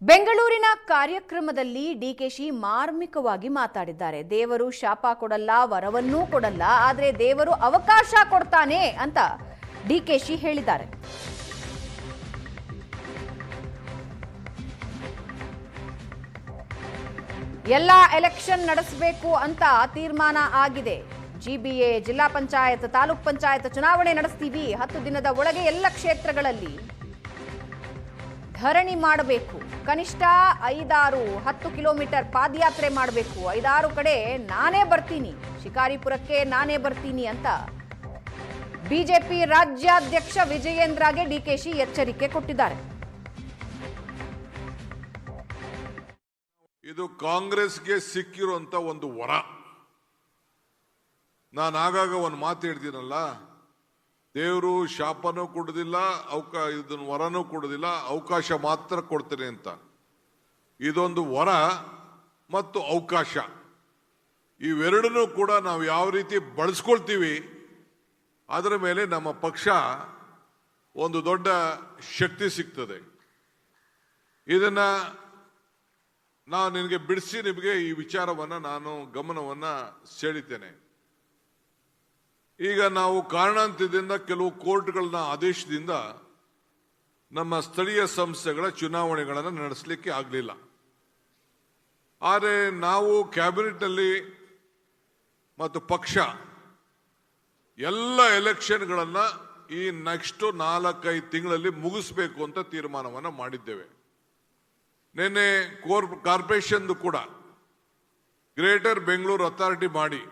ಬೆಂಗಳೂರಿನ ಕಾರ್ಯಕ್ರಮದಲ್ಲಿ ಡಿಕೆಶಿ ಮಾರ್ಮಿಕವಾಗಿ ಮಾತಾಡಿದ್ದಾರೆ. ದೇವರು ಶಾಪ ಕೊಡಲ್ಲ, ವರವನ್ನೂ ಕೊಡಲ್ಲ, ಆದರೆ ದೇವರು ಅವಕಾಶ ಕೊಡ್ತಾನೆ ಅಂತ ಡಿಕೆಶಿ ಹೇಳಿದ್ದಾರೆ. ಎಲ್ಲ ಎಲೆಕ್ಷನ್ ನಡೆಸಬೇಕು ಅಂತ ತೀರ್ಮಾನ ಆಗಿದೆ. ಜಿಬಿಎ, ಜಿಲ್ಲಾ ಪಂಚಾಯತ್, ತಾಲೂಕ್ ಪಂಚಾಯತ್ ಚುನಾವಣೆ ನಡೆಸ್ತೀವಿ. 10 ದಿನದ ಒಳಗೆ ಎಲ್ಲ ಕ್ಷೇತ್ರಗಳಲ್ಲಿ ಧರಣಿ ಮಾಡಬೇಕು. ಕನಿಷ್ಠ 5-10 ಕಿಲೋಮೀಟರ್ ಪಾದಯಾತ್ರೆ ಮಾಡಬೇಕು. 5-6 ಕಡೆ ನಾನೇ ಬರ್ತೀನಿ, ಶಿಕಾರಿಪುರಕ್ಕೆ ನಾನೇ ಬರ್ತೀನಿ ಅಂತ ಬಿಜೆಪಿ ರಾಜ್ಯಾಧ್ಯಕ್ಷ ವಿಜಯೇಂದ್ರಗೆ ಡಿಕೆಶಿ ಎಚ್ಚರಿಕೆ ಕೊಟ್ಟಿದ್ದಾರೆ. ಇದು ಕಾಂಗ್ರೆಸ್ಗೆ ಸಿಕ್ಕಿರುವಂತ ಒಂದು ವರ. ನಾನು ಆಗಾಗ ಒಂದು ಮಾತು ಹೇಳ್ತೀನಲ್ಲ, ದೇವರು ಶಾಪನೂ ಕೊಡುದಿಲ್ಲ, ಇದನ್ನು ವರನೂ ಕೊಡುದಿಲ್ಲ, ಅವಕಾಶ ಮಾತ್ರ ಕೊಡ್ತೇನೆ ಅಂತ. ಇದೊಂದು ವರ ಮತ್ತು ಅವಕಾಶ, ಇವೆರಡನ್ನೂ ಕೂಡ ನಾವು ಯಾವ ರೀತಿ ಬಳಸ್ಕೊಳ್ತೀವಿ ಅದರ ಮೇಲೆ ನಮ್ಮ ಪಕ್ಷ ಒಂದು ದೊಡ್ಡ ಶಕ್ತಿ ಸಿಗ್ತದೆ. ಇದನ್ನ ನಾನು ನಿನಗೆ ಬಿಡಿಸಿ ನಿಮಗೆ ಈ ವಿಚಾರವನ್ನ ನಾನು ಗಮನವನ್ನ ಸೆಳೀತೇನೆ. ಈಗ ನಾವು ಕಾರಣಾಂತರದಿಂದ ಕೆಲವು ಕೋರ್ಟ್ಗಳನ್ನ ಆದೇಶದಿಂದ ನಮ್ಮ ಸ್ಥಳೀಯ ಸಂಸ್ಥೆಗಳ ಚುನಾವಣೆಗಳನ್ನು ನಡೆಸಲಿಕ್ಕೆ ಆಗಲಿಲ್ಲ. ಆದರೆ ನಾವು ಕ್ಯಾಬಿನೆಟ್ನಲ್ಲಿ ಮತ್ತು ಪಕ್ಷ ಎಲ್ಲ ಎಲೆಕ್ಷನ್ಗಳನ್ನ ಈ ನೆಕ್ಸ್ಟ್ 4-5 ತಿಂಗಳಲ್ಲಿ ಮುಗಿಸ್ಬೇಕು ಅಂತ ತೀರ್ಮಾನವನ್ನು ಮಾಡಿದ್ದೇವೆ. ನಿನ್ನೆ ಕಾರ್ಪೊರೇಷನ್ ಕೂಡ ಗ್ರೇಟರ್ ಬೆಂಗಳೂರು ಅಥಾರಿಟಿ ಮಾಡಿ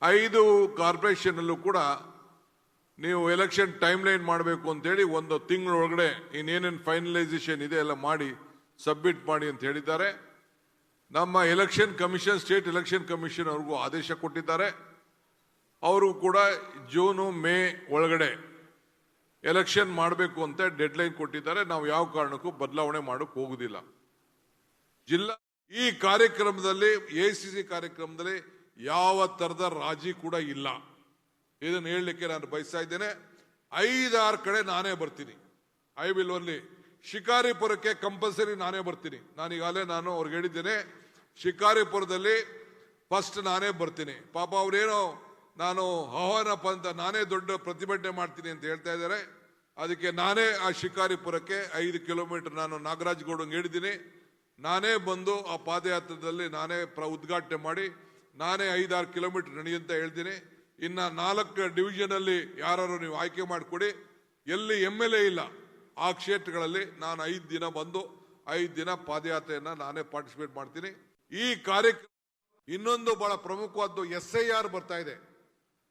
5 ಕಾರ್ಪೊರೇಷನ್ ಅಲ್ಲೂ ಕೂಡ ನೀವು ಎಲೆಕ್ಷನ್ ಟೈಮ್ ಲೈನ್ ಮಾಡಬೇಕು ಅಂತೇಳಿ 1 ತಿಂಗಳೊಳಗಡೆ ಇನ್ನೇನೇನು ಫೈನಲೈಸೇಷನ್ ಇದೆ ಎಲ್ಲ ಮಾಡಿ ಸಬ್ಮಿಟ್ ಮಾಡಿ ಅಂತ ಹೇಳಿದ್ದಾರೆ. ನಮ್ಮ election commission, state election commission ಅವ್ರಿಗೂ ಆದೇಶ ಕೊಟ್ಟಿದ್ದಾರೆ. ಅವರು ಕೂಡ ಜೂನು ಮೇ ಒಳಗಡೆ ಎಲೆಕ್ಷನ್ ಮಾಡಬೇಕು ಅಂತ ಡೆಡ್ಲೈನ್ ಕೊಟ್ಟಿದ್ದಾರೆ. ನಾವು ಯಾವ ಕಾರಣಕ್ಕೂ ಬದಲಾವಣೆ ಮಾಡೋಕೆ ಹೋಗುದಿಲ್ಲ. ಜಿಲ್ಲಾ ಈ ಕಾರ್ಯಕ್ರಮದಲ್ಲಿ ಎಸಿಸಿ ಕಾರ್ಯಕ್ರಮದಲ್ಲಿ ಯಾವ ತರದ ರಾಜಿ ಕೂಡ ಇಲ್ಲ. ಇದನ್ನು ಹೇಳಲಿಕ್ಕೆ ನಾನು ಬಯಸ್ತಾ ಇದ್ದೇನೆ. 5-6 ಕಡೆ ನಾನೇ ಬರ್ತೀನಿ. ಐ ವಿಲ್ ಓನ್ಲಿ ಶಿಕಾರಿಪುರಕ್ಕೆ ಕಂಪಲ್ಸರಿ ನಾನೇ ಬರ್ತೀನಿ. ನಾನೀಗಾಗಲೇ ಅವ್ರಿಗೆ ಹೇಳಿದ್ದೇನೆ, ಶಿಕಾರಿಪುರದಲ್ಲಿ ಫಸ್ಟ್ ನಾನೇ ಬರ್ತೀನಿ. ಪಾಪ ಅವ್ರೇನೋ ನಾನು ಆಹ್ವಾನ ಪಂಥ ನಾನೇ ದೊಡ್ಡ ಪ್ರತಿಭಟನೆ ಮಾಡ್ತೀನಿ ಅಂತ ಹೇಳ್ತಾ ಇದ್ದಾರೆ. ಅದಕ್ಕೆ ನಾನೇ ಆ ಶಿಕಾರಿಪುರಕ್ಕೆ 5 ಕಿಲೋಮೀಟರ್ ನಾನು ನಾಗರಾಜ್ ಗೌಡಂಗೆ ಹೇಳಿದ್ದೀನಿ. ನಾನೇ ಬಂದು ಆ ಪಾದಯಾತ್ರೆಯಲ್ಲಿ ನಾನೇ ಉದ್ಘಾಟನೆ ಮಾಡಿ ನಾನೇ 5-6 ಕಿಲೋಮೀಟರ್ ನಡೆಯುವಂತ ಹೇಳ್ತೀನಿ. ಇನ್ನ 4 ಡಿವಿಷನ್ ಅಲ್ಲಿ ಯಾರು ನೀವು ಆಯ್ಕೆ ಮಾಡಿಕೊಡಿ. ಎಲ್ಲಿ MLA ಇಲ್ಲ ಆ ಕ್ಷೇತ್ರಗಳಲ್ಲಿ ನಾನು 5 ದಿನ ಬಂದು 5 ದಿನ ಪಾದಯಾತ್ರೆಯನ್ನ ನಾನೇ ಪಾರ್ಟಿಸಿಪೇಟ್ ಮಾಡ್ತೀನಿ. ಈ ಕಾರ್ಯಕ್ರಮ ಇನ್ನೊಂದು ಬಹಳ ಪ್ರಮುಖವಾದ್ದು SIR ಬರ್ತಾ ಇದೆ.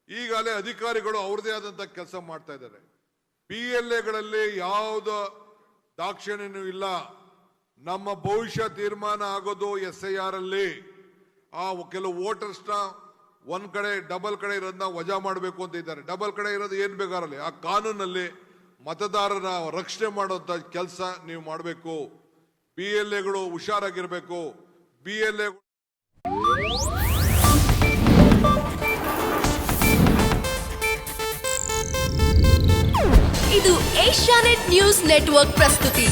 ಈಗಾಗಲೇ ಅಧಿಕಾರಿಗಳು ಅವ್ರದೇ ಆದಂತ ಕೆಲಸ ಮಾಡ್ತಾ ಇದ್ದಾರೆ. PLAಗಳಲ್ಲಿ ಯಾವುದೇ ದಾಕ್ಷಿಣ್ಯನೂ ಇಲ್ಲ. ನಮ್ಮ ಭವಿಷ್ಯ ತೀರ್ಮಾನ ಆಗೋದು SIR ಅಲ್ಲಿ. ಆ ಕೆಲವು ವೋಟರ್ಸ್ನ ಒಂದ್ ಕಡೆ ಡಬಲ್ ಕಡೆ ಇರೋದನ್ನ ವಜಾ ಮಾಡಬೇಕು ಅಂತ ಇದ್ದಾರೆ. ಡಬಲ್ ಕಡೆ ಇರೋದು ಏನ್ ಬೇಕಾರಲ್ಲಿ ಆ ಕಾನೂನಲ್ಲಿ ಮತದಾರರ ರಕ್ಷಣೆ ಮಾಡುವಂತ ಕೆಲಸ ನೀವು ಮಾಡಬೇಕು. PLAಗಳು ಹುಷಾರಾಗಿರ್ಬೇಕು. BLA ಇದು ಏಷ್ಯಾನೆಟ್ ನ್ಯೂಸ್ ನೆಟ್ವರ್ಕ್ ಪ್ರಸ್ತುತಿ.